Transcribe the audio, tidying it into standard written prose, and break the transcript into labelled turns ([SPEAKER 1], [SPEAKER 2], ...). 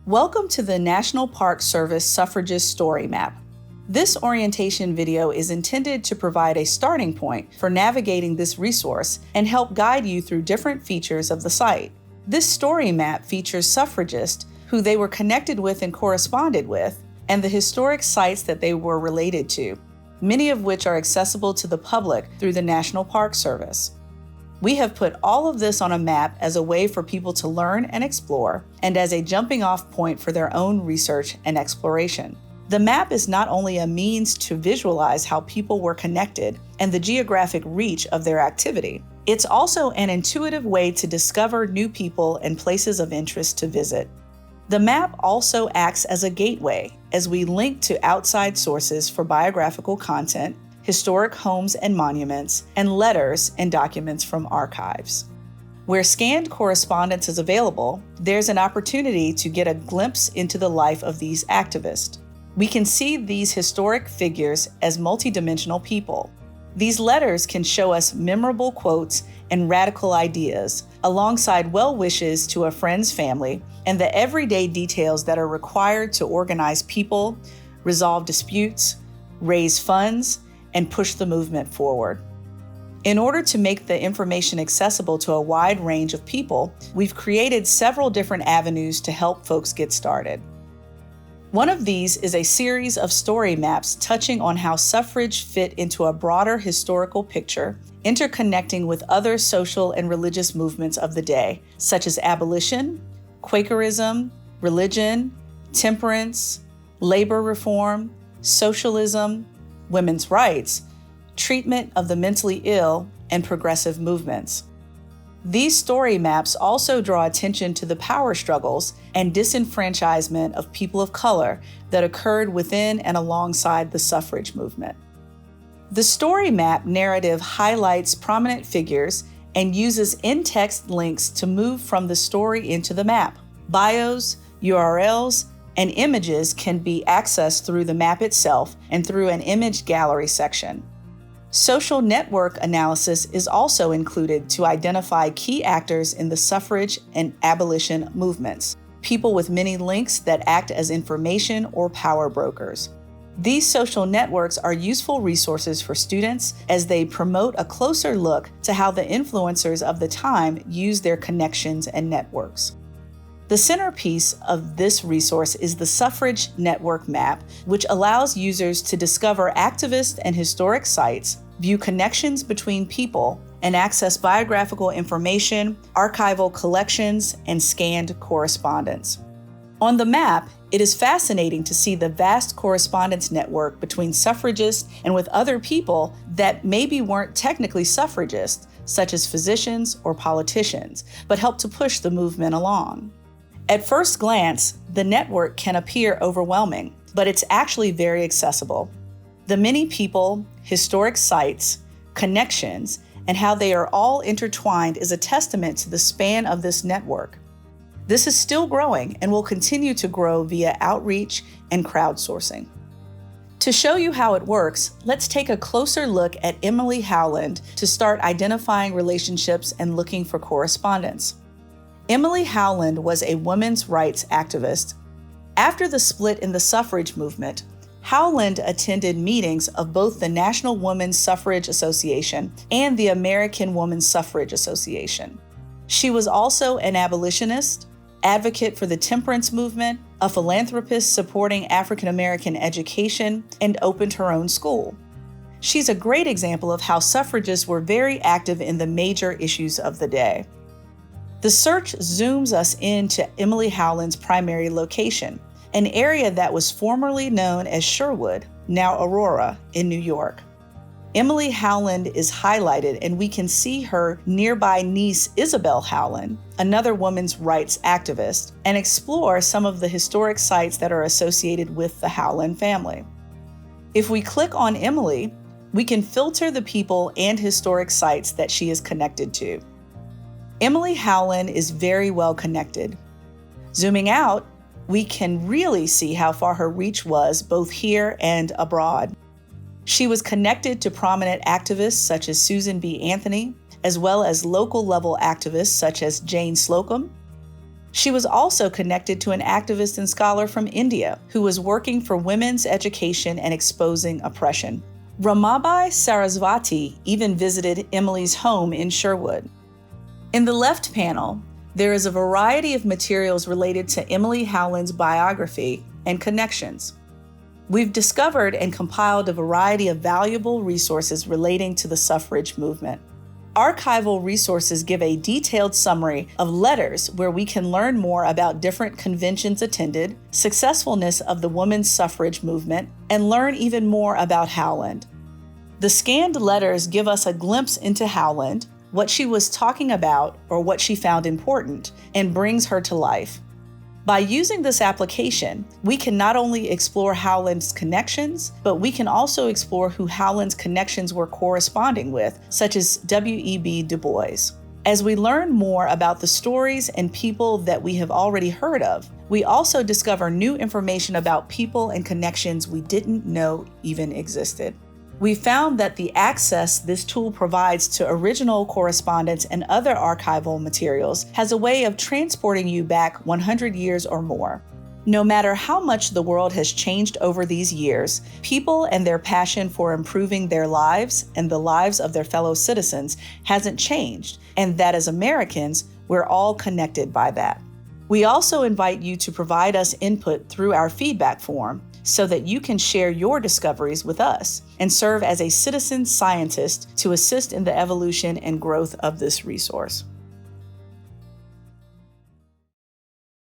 [SPEAKER 1] Welcome to the National Park Service Suffragist Story Map. This orientation video is intended to provide a starting point for navigating this resource and help guide you through different features of the site. This story map features suffragists, who they were connected with and corresponded with, and the historic sites that they were related to, many of which are accessible to the public through the National Park Service. We have put all of this on a map as a way for people to learn and explore, and as a jumping-off point for their own research and exploration. The map is not only a means to visualize how people were connected and the geographic reach of their activity, it's also an intuitive way to discover new people and places of interest to visit. The map also acts as a gateway as we link to outside sources for biographical content, historic homes and monuments, and letters and documents from archives. Where scanned correspondence is available, there's an opportunity to get a glimpse into the life of these activists. We can see these historic figures as multidimensional people. These letters can show us memorable quotes and radical ideas, alongside well wishes to a friend's family and the everyday details that are required to organize people, resolve disputes, raise funds, and push the movement forward. In order to make the information accessible to a wide range of people, we've created several different avenues to help folks get started. One of these is a series of story maps touching on how suffrage fit into a broader historical picture, interconnecting with other social and religious movements of the day, such as abolition, Quakerism, religion, temperance, labor reform, socialism, women's rights, treatment of the mentally ill, and progressive movements. These story maps also draw attention to the power struggles and disenfranchisement of people of color that occurred within and alongside the suffrage movement. The story map narrative highlights prominent figures and uses in-text links to move from the story into the map. Bios, URLs, and images can be accessed through the map itself and through an image gallery section. Social network analysis is also included to identify key actors in the suffrage and abolition movements, people with many links that act as information or power brokers. These social networks are useful resources for students as they promote a closer look to how the influencers of the time use their connections and networks. The centerpiece of this resource is the Suffrage Network Map, which allows users to discover activist and historic sites, view connections between people, and access biographical information, archival collections, and scanned correspondence. On the map, it is fascinating to see the vast correspondence network between suffragists and with other people that maybe weren't technically suffragists, such as physicians or politicians, but helped to push the movement along. At first glance, the network can appear overwhelming, but it's actually very accessible. The many people, historic sites, connections, and how they are all intertwined is a testament to the span of this network. This is still growing and will continue to grow via outreach and crowdsourcing. To show you how it works, let's take a closer look at Emily Howland to start identifying relationships and looking for correspondence. Emily Howland was a women's rights activist. After the split in the suffrage movement, Howland attended meetings of both the National Women's Suffrage Association and the American Women's Suffrage Association. She was also an abolitionist, advocate for the temperance movement, a philanthropist supporting African American education, and opened her own school. She's a great example of how suffragists were very active in the major issues of the day. The search zooms us into Emily Howland's primary location, an area that was formerly known as Sherwood, now Aurora, in New York. Emily Howland is highlighted, and we can see her nearby niece Isabel Howland, another women's rights activist, and explore some of the historic sites that are associated with the Howland family. If we click on Emily, we can filter the people and historic sites that she is connected to. Emily Howland is very well connected. Zooming out, we can really see how far her reach was both here and abroad. She was connected to prominent activists such as Susan B. Anthony, as well as local level activists such as Jane Slocum, She was also connected to an activist and scholar from India who was working for women's education and exposing oppression. Ramabai Saraswati even visited Emily's home in Sherwood. In the left panel, there is a variety of materials related to Emily Howland's biography and connections. We've discovered and compiled a variety of valuable resources relating to the suffrage movement. Archival resources give a detailed summary of letters where we can learn more about different conventions attended, successfulness of the women's suffrage movement, and learn even more about Howland. The scanned letters give us a glimpse into Howland, what she was talking about or what she found important, and brings her to life. By using this application, we can not only explore Howland's connections, but we can also explore who Howland's connections were corresponding with, such as W.E.B. Du Bois. As we learn more about the stories and people that we have already heard of, we also discover new information about people and connections we didn't know even existed. We found that the access this tool provides to original correspondence and other archival materials has a way of transporting you back 100 years or more. No matter how much the world has changed over these years, people and their passion for improving their lives and the lives of their fellow citizens hasn't changed, and that as Americans, we're all connected by that. We also invite you to provide us input through our feedback form, so that you can share your discoveries with us and serve as a citizen scientist to assist in the evolution and growth of this resource.